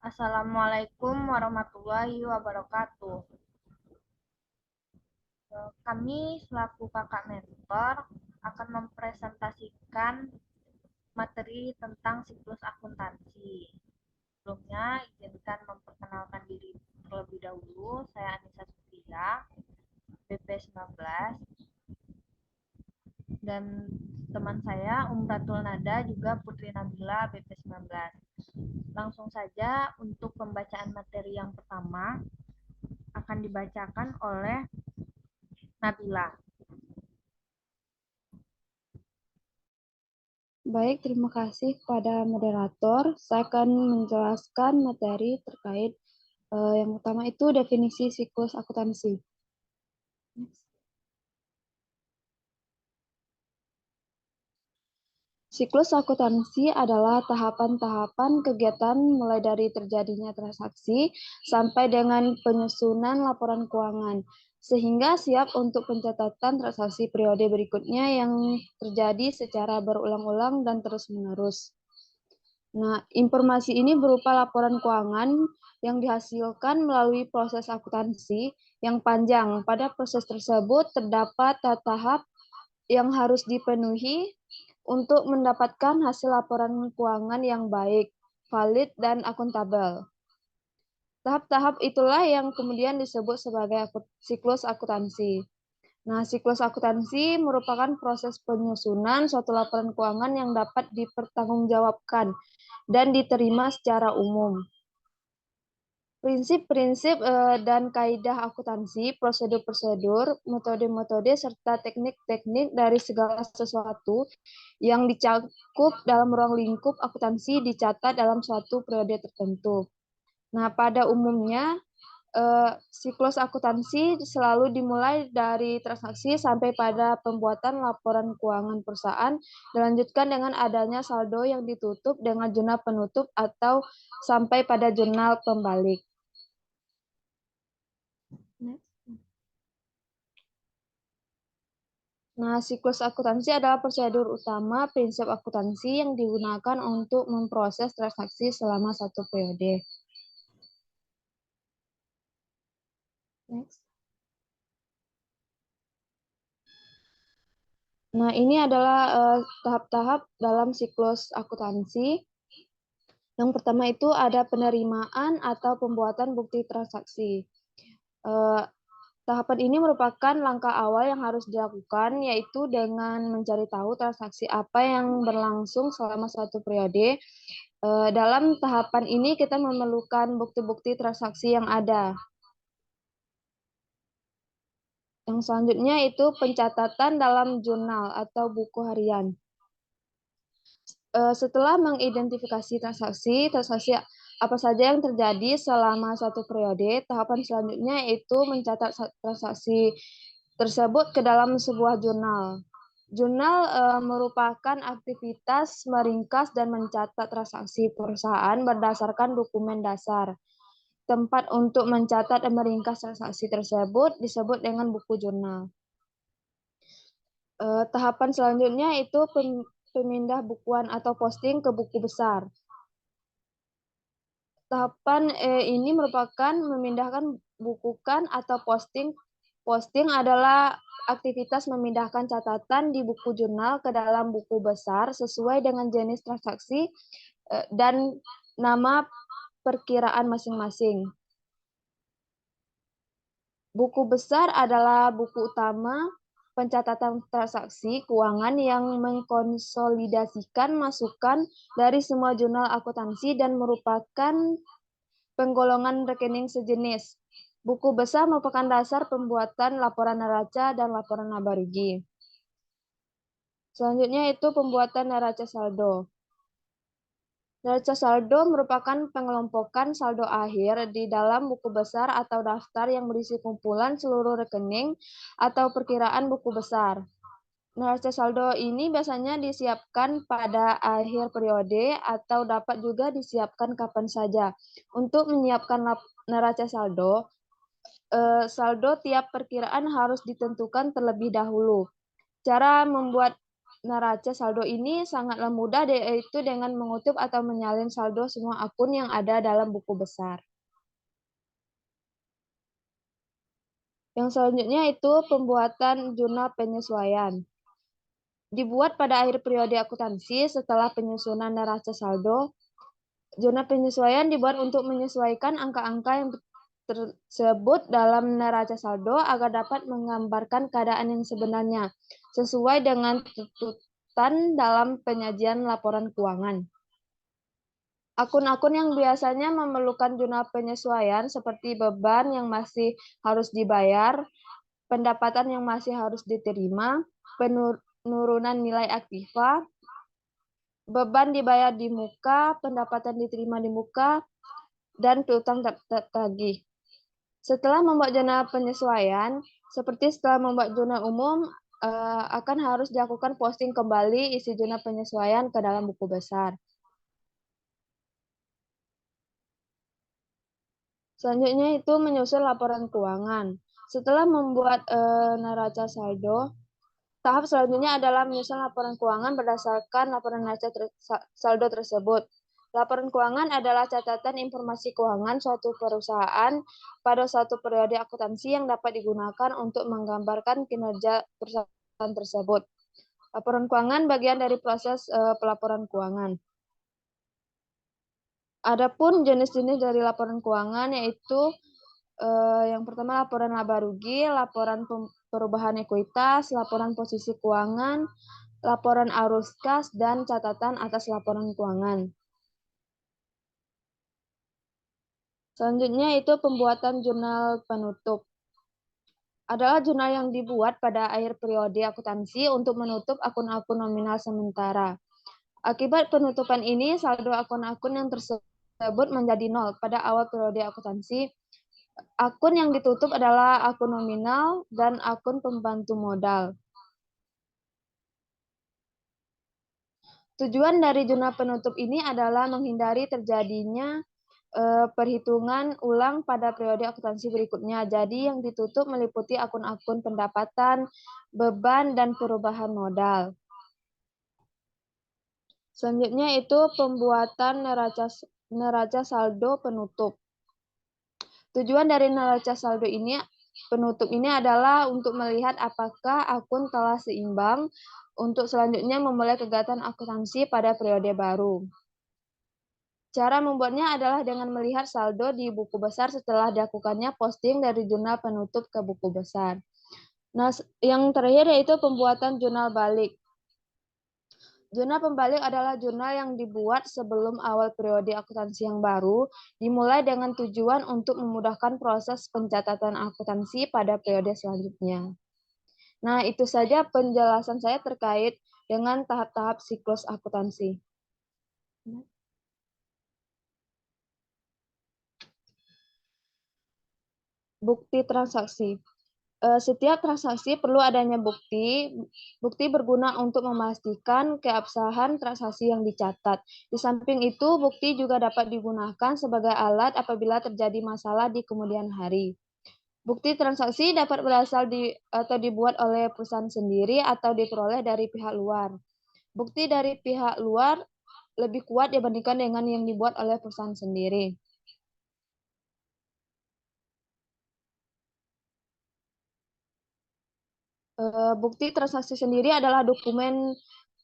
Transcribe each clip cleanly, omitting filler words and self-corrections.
Assalamualaikum warahmatullahi wabarakatuh. Kami selaku kakak mentor akan mempresentasikan materi tentang siklus akuntansi. Sebelumnya, izinkan memperkenalkan diri terlebih dahulu. Saya Anissa Sofia, BP 19, dan teman saya Umratul Nada juga Putri Nabila BP 19. Langsung saja untuk pembacaan materi yang pertama akan dibacakan oleh Nabila. Baik, terima kasih kepada moderator. Saya akan menjelaskan materi terkait yang pertama itu definisi siklus akuntansi. Siklus akuntansi adalah tahapan-tahapan kegiatan mulai dari terjadinya transaksi sampai dengan penyusunan laporan keuangan, sehingga siap untuk pencatatan transaksi periode berikutnya yang terjadi secara berulang-ulang dan terus-menerus. Nah, informasi ini berupa laporan keuangan yang dihasilkan melalui proses akuntansi yang panjang. Pada proses tersebut terdapat tahap yang harus dipenuhi untuk mendapatkan hasil laporan keuangan yang baik, valid, dan akuntabel. Tahap-tahap itulah yang kemudian disebut sebagai siklus akuntansi. Nah, siklus akuntansi merupakan proses penyusunan suatu laporan keuangan yang dapat dipertanggungjawabkan dan diterima secara umum. Prinsip-prinsip dan kaidah akuntansi, prosedur-prosedur, metode-metode, serta teknik-teknik dari segala sesuatu yang dicakup dalam ruang lingkup akuntansi dicatat dalam suatu periode tertentu. Nah, pada umumnya, siklus akuntansi selalu dimulai dari transaksi sampai pada pembuatan laporan keuangan perusahaan, dilanjutkan dengan adanya saldo yang ditutup dengan jurnal penutup atau sampai pada jurnal pembalik. Nah, siklus akuntansi adalah prosedur utama prinsip akuntansi yang digunakan untuk memproses transaksi selama satu periode. Next. Nah, ini adalah tahap-tahap dalam siklus akuntansi. Yang pertama itu ada penerimaan atau pembuatan bukti transaksi. Tahapan ini merupakan langkah awal yang harus dilakukan, yaitu dengan mencari tahu transaksi apa yang berlangsung selama satu periode. Dalam tahapan ini kita memerlukan bukti-bukti transaksi yang ada. Yang selanjutnya itu pencatatan dalam jurnal atau buku harian. Setelah mengidentifikasi transaksi apa saja yang terjadi selama satu periode, tahapan selanjutnya itu mencatat transaksi tersebut ke dalam sebuah jurnal. Jurnal merupakan aktivitas meringkas dan mencatat transaksi perusahaan berdasarkan dokumen dasar. Tempat untuk mencatat dan meringkas transaksi tersebut disebut dengan buku jurnal. Tahapan selanjutnya itu pemindah bukuan atau posting ke buku besar. Tahapan ini merupakan memindahkan bukukan atau posting. Posting adalah aktivitas memindahkan catatan di buku jurnal ke dalam buku besar sesuai dengan jenis transaksi dan nama perkiraan masing-masing. Buku besar adalah buku utama pencatatan transaksi keuangan yang mengkonsolidasikan masukan dari semua jurnal akuntansi dan merupakan penggolongan rekening sejenis. Buku besar merupakan dasar pembuatan laporan neraca dan laporan laba rugi. Selanjutnya itu pembuatan neraca saldo. Neraca saldo merupakan pengelompokan saldo akhir di dalam buku besar atau daftar yang berisi kumpulan seluruh rekening atau perkiraan buku besar. Neraca saldo ini biasanya disiapkan pada akhir periode atau dapat juga disiapkan kapan saja. Untuk menyiapkan neraca saldo, saldo tiap perkiraan harus ditentukan terlebih dahulu. Cara membuat neraca saldo ini sangatlah mudah, yaitu dengan mengutip atau menyalin saldo semua akun yang ada dalam buku besar. Yang selanjutnya itu pembuatan jurnal penyesuaian. Dibuat pada akhir periode akuntansi setelah penyusunan neraca saldo. Jurnal penyesuaian dibuat untuk menyesuaikan angka-angka yang tersebut dalam neraca saldo agar dapat menggambarkan keadaan yang sebenarnya sesuai dengan tuntutan dalam penyajian laporan keuangan. Akun-akun yang biasanya memerlukan jurnal penyesuaian seperti beban yang masih harus dibayar, pendapatan yang masih harus diterima, penurunan nilai aktiva, beban dibayar di muka, pendapatan diterima di muka, dan piutang tertagih. Setelah membuat jurnal penyesuaian, seperti setelah membuat jurnal umum, akan harus dilakukan posting kembali isi jurnal penyesuaian ke dalam buku besar. Selanjutnya itu menyusun laporan keuangan. Setelah membuat neraca saldo, tahap selanjutnya adalah menyusun laporan keuangan berdasarkan laporan neraca saldo tersebut. Laporan keuangan adalah catatan informasi keuangan suatu perusahaan pada suatu periode akuntansi yang dapat digunakan untuk menggambarkan kinerja perusahaan tersebut. Laporan keuangan bagian dari proses pelaporan keuangan. Adapun jenis-jenis dari laporan keuangan yaitu yang pertama laporan laba rugi, laporan perubahan ekuitas, laporan posisi keuangan, laporan arus kas, dan catatan atas laporan keuangan. Selanjutnya itu pembuatan jurnal penutup. Adalah jurnal yang dibuat pada akhir periode akuntansi untuk menutup akun-akun nominal sementara. Akibat penutupan ini, saldo akun-akun yang tersebut menjadi nol pada awal periode akuntansi. Akun yang ditutup adalah akun nominal dan akun pembantu modal. Tujuan dari jurnal penutup ini adalah menghindari terjadinya perhitungan ulang pada periode akuntansi berikutnya. Jadi yang ditutup meliputi akun-akun pendapatan, beban, dan perubahan modal. Selanjutnya itu pembuatan neraca saldo penutup. Tujuan dari neraca saldo ini penutup ini adalah untuk melihat apakah akun telah seimbang untuk selanjutnya memulai kegiatan akuntansi pada periode baru. Cara membuatnya adalah dengan melihat saldo di buku besar setelah dilakukannya posting dari jurnal penutup ke buku besar. Nah, yang terakhir yaitu pembuatan jurnal balik. Jurnal pembalik adalah jurnal yang dibuat sebelum awal periode akuntansi yang baru, dimulai dengan tujuan untuk memudahkan proses pencatatan akuntansi pada periode selanjutnya. Nah, itu saja penjelasan saya terkait dengan tahap-tahap siklus akuntansi. Bukti transaksi. Setiap transaksi perlu adanya bukti. Bukti berguna untuk memastikan keabsahan transaksi yang dicatat. Di samping itu, bukti juga dapat digunakan sebagai alat apabila terjadi masalah di kemudian hari. Bukti transaksi dapat berasal atau dibuat oleh perusahaan sendiri atau diperoleh dari pihak luar. Bukti dari pihak luar lebih kuat dibandingkan dengan yang dibuat oleh perusahaan sendiri. Bukti transaksi sendiri adalah dokumen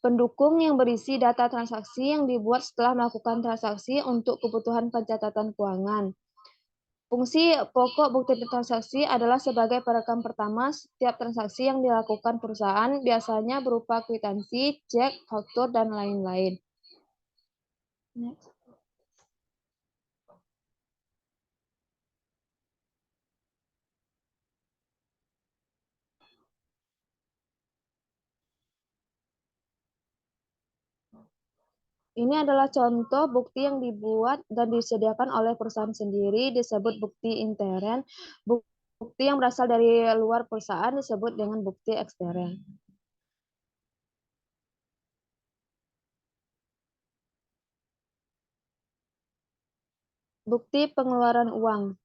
pendukung yang berisi data transaksi yang dibuat setelah melakukan transaksi untuk kebutuhan pencatatan keuangan. Fungsi pokok bukti transaksi adalah sebagai perekam pertama setiap transaksi yang dilakukan perusahaan, biasanya berupa kwitansi, cek, faktur, dan lain-lain. Ini adalah contoh bukti yang dibuat dan disediakan oleh perusahaan sendiri, disebut bukti intern. Bukti yang berasal dari luar perusahaan disebut dengan bukti ekstern. Bukti pengeluaran uang.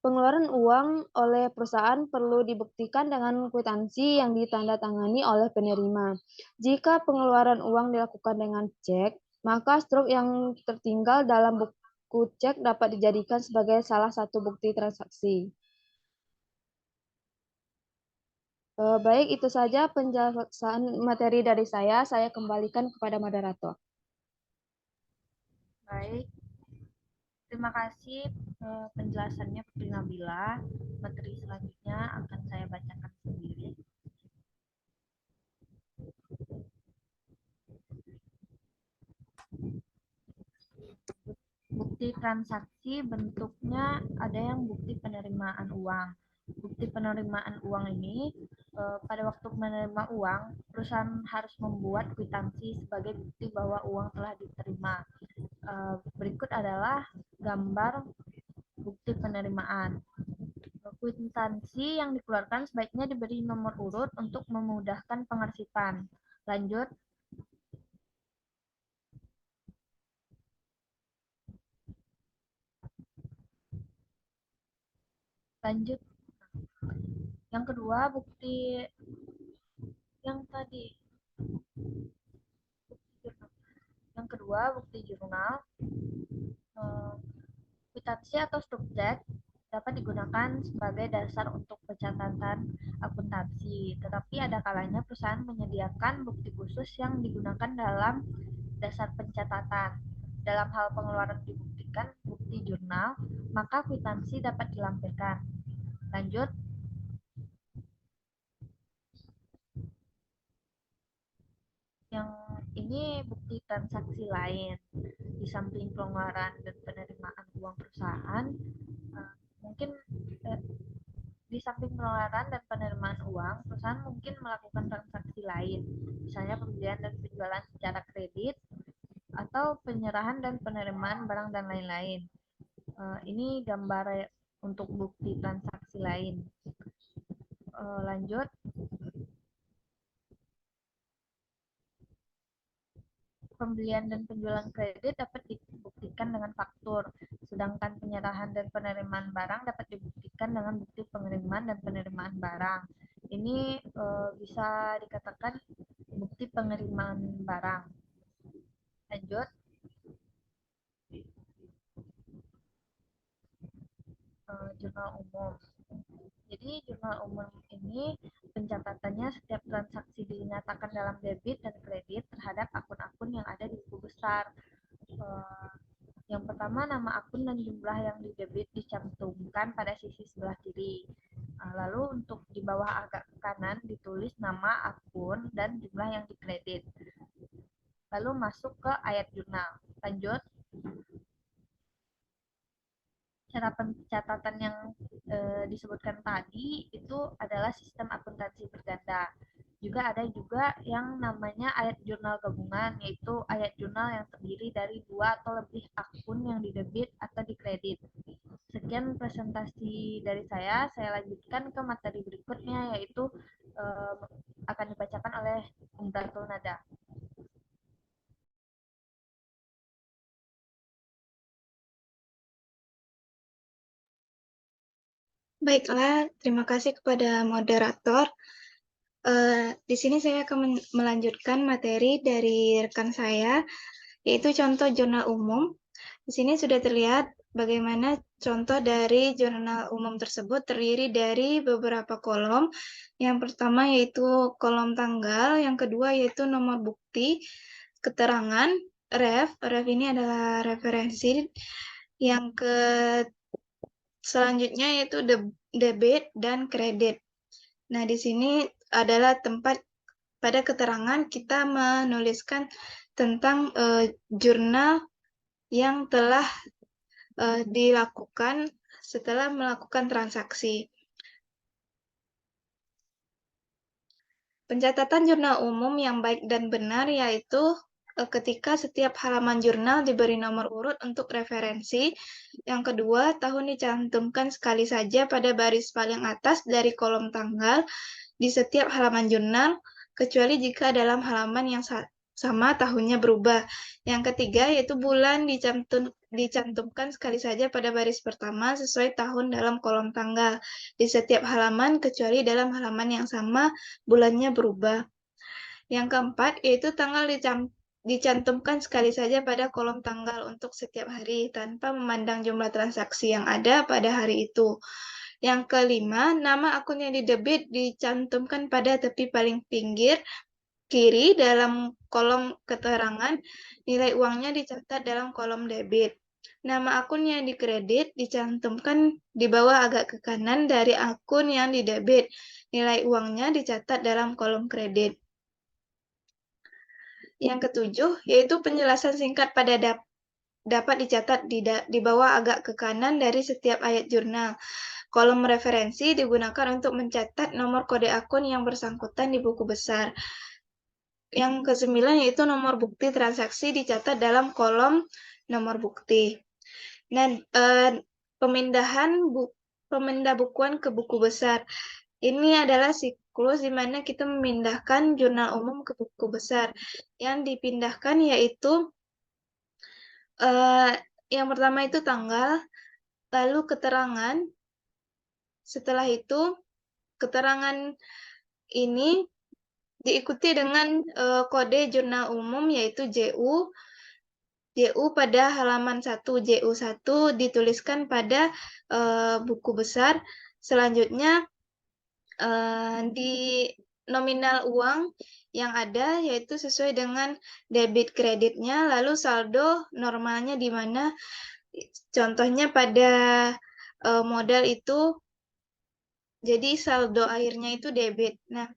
Pengeluaran uang oleh perusahaan perlu dibuktikan dengan kwitansi yang ditandatangani oleh penerima. Jika pengeluaran uang dilakukan dengan cek, maka struk yang tertinggal dalam buku cek dapat dijadikan sebagai salah satu bukti transaksi. Baik, itu saja penjelasan materi dari saya. Saya kembalikan kepada moderator. Baik, terima kasih penjelasannya Putri Nabila. Materi selanjutnya akan saya bacakan sendiri. Bukti transaksi bentuknya ada yang bukti penerimaan uang. Bukti penerimaan uang ini pada waktu menerima uang, perusahaan harus membuat kwitansi sebagai bukti bahwa uang telah diterima. Berikut adalah gambar bukti penerimaan. Kwitansi yang dikeluarkan sebaiknya diberi nomor urut untuk memudahkan pengarsipan. Lanjut. Lanjut. Yang kedua, bukti yang tadi. Yang kedua, bukti jurnal. Kwitansi atau strukcek dapat digunakan sebagai dasar untuk pencatatan akuntansi, tetapi ada kalanya perusahaan menyediakan bukti khusus yang digunakan dalam dasar pencatatan. Dalam hal pengeluaran dibuktikan bukti jurnal, maka kwitansi dapat dilampirkan. Lanjut. Yang ini bukti transaksi lain. Di samping pengeluaran dan penerimaan uang perusahaan, mungkin di samping pengeluaran dan penerimaan uang, perusahaan mungkin melakukan transaksi lain, misalnya pembelian dan penjualan secara kredit, atau penyerahan dan penerimaan barang dan lain-lain. Ini gambar untuk bukti transaksi lain. Lanjut. Pembelian dan penjualan kredit dapat dibuktikan dengan faktur, sedangkan penyerahan dan penerimaan barang dapat dibuktikan dengan bukti pengiriman dan penerimaan barang. Ini bisa dikatakan bukti pengiriman barang. Lanjut. Jurnal umum. Jadi jurnal umum ini pencatatannya setiap transaksi dinyatakan dalam debit dan kredit terhadap akun-akun yang ada di buku besar. Yang pertama, nama akun dan jumlah yang didebit dicantumkan pada sisi sebelah kiri. Lalu untuk di bawah agak ke kanan ditulis nama akun dan jumlah yang dikredit. Lalu masuk ke ayat jurnal. Lanjut. Cara pencatatan yang disebutkan tadi itu adalah sistem akuntansi berganda. Juga ada juga yang namanya ayat jurnal gabungan, yaitu ayat jurnal yang terdiri dari 2 atau lebih akun yang didebit atau dikredit. Sekian presentasi dari saya lanjutkan ke materi berikutnya, yaitu akan dibacakan oleh Umratul Nada. Baiklah, terima kasih kepada moderator. Di sini saya akan melanjutkan materi dari rekan saya, yaitu contoh jurnal umum. Di sini sudah terlihat bagaimana contoh dari jurnal umum tersebut terdiri dari beberapa kolom. Yang pertama yaitu kolom tanggal, yang kedua yaitu nomor bukti, keterangan, ref ini adalah referensi, yang selanjutnya yaitu debit dan kredit. Nah, di sini adalah tempat pada keterangan kita menuliskan tentang jurnal yang telah dilakukan setelah melakukan transaksi. Pencatatan jurnal umum yang baik dan benar yaitu ketika setiap halaman jurnal diberi nomor urut untuk referensi. Yang kedua, tahun dicantumkan sekali saja pada baris paling atas dari kolom tanggal di setiap halaman jurnal, kecuali jika dalam halaman yang sama tahunnya berubah. Yang ketiga, yaitu bulan dicantumkan sekali saja pada baris pertama sesuai tahun dalam kolom tanggal di setiap halaman kecuali dalam halaman yang sama bulannya berubah. Yang keempat yaitu tanggal dicantumkan sekali saja pada kolom tanggal untuk setiap hari tanpa memandang jumlah transaksi yang ada pada hari itu. Yang kelima, nama akun yang didebit dicantumkan pada tepi paling pinggir kiri dalam kolom keterangan, nilai uangnya dicatat dalam kolom debit. Nama akun yang dikredit dicantumkan di bawah agak ke kanan dari akun yang didebit. Nilai uangnya dicatat dalam kolom kredit. Yang ketujuh, yaitu penjelasan singkat pada dapat dicatat di bawah agak ke kanan dari setiap ayat jurnal. Kolom referensi digunakan untuk mencatat nomor kode akun yang bersangkutan di buku besar. Yang kesembilan yaitu nomor bukti transaksi dicatat dalam kolom nomor bukti. Dan pemindah bukuan ke buku besar. Ini adalah siklus di mana kita memindahkan jurnal umum ke buku besar. Yang dipindahkan yaitu yang pertama itu tanggal, lalu keterangan. Setelah itu keterangan ini diikuti dengan kode jurnal umum yaitu JU. JU pada halaman 1, JU1 dituliskan pada buku besar. Selanjutnya di nominal uang yang ada yaitu sesuai dengan debit kreditnya, lalu saldo normalnya di mana contohnya pada modal itu jadi saldo akhirnya itu debit. Nah,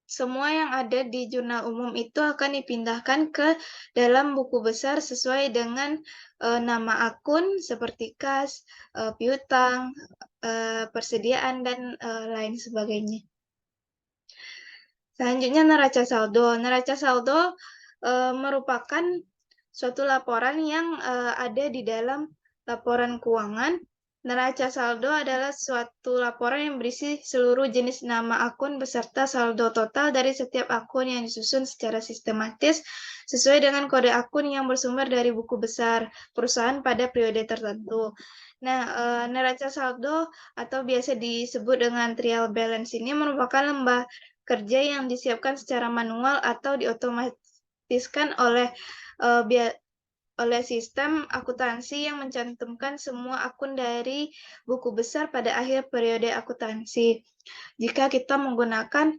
semua yang ada di jurnal umum itu akan dipindahkan ke dalam buku besar sesuai dengan nama akun seperti kas, piutang, persediaan, dan lain sebagainya. Selanjutnya neraca saldo. Neraca saldo merupakan suatu laporan yang ada di dalam laporan keuangan. Neraca saldo adalah suatu laporan yang berisi seluruh jenis nama akun beserta saldo total dari setiap akun yang disusun secara sistematis sesuai dengan kode akun yang bersumber dari buku besar perusahaan pada periode tertentu. Nah, neraca saldo atau biasa disebut dengan trial balance ini merupakan lembar kerja yang disiapkan secara manual atau diotomatiskan oleh sistem akuntansi yang mencantumkan semua akun dari buku besar pada akhir periode akuntansi jika kita menggunakan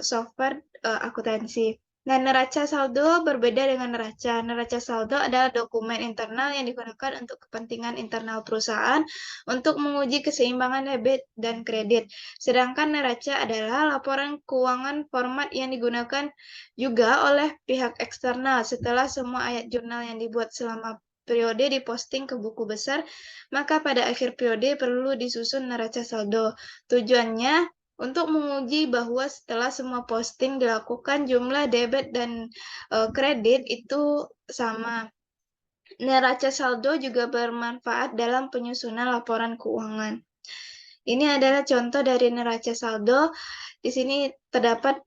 software akuntansi. Nah, neraca saldo berbeda dengan neraca. Neraca saldo adalah dokumen internal yang digunakan untuk kepentingan internal perusahaan untuk menguji keseimbangan debit dan kredit. Sedangkan neraca adalah laporan keuangan format yang digunakan juga oleh pihak eksternal setelah semua ayat jurnal yang dibuat selama periode diposting ke buku besar, maka pada akhir periode perlu disusun neraca saldo. Tujuannya untuk menguji bahwa setelah semua posting dilakukan jumlah debit dan kredit itu sama. Neraca saldo juga bermanfaat dalam penyusunan laporan keuangan. Ini adalah contoh dari neraca saldo. Di sini terdapat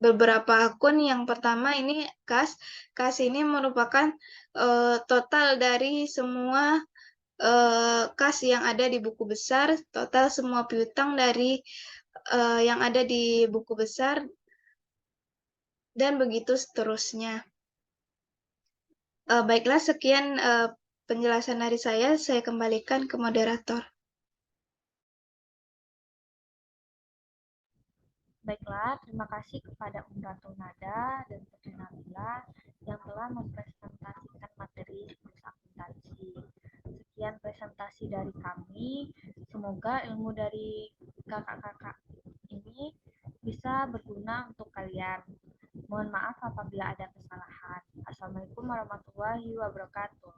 beberapa akun. Yang pertama ini kas. Kas ini merupakan total dari semua kas yang ada di buku besar, total semua piutang dari yang ada di buku besar, dan begitu seterusnya. Baiklah, sekian penjelasan dari saya kembalikan ke moderator. Baiklah, terima kasih kepada Ratu Nada dan Putri Nabila yang telah mempresentasikan materi siklus akuntansi. Sekian presentasi dari kami. Semoga ilmu dari kakak-kakak ini bisa berguna untuk kalian. Mohon maaf apabila ada kesalahan. Assalamualaikum warahmatullahi wabarakatuh.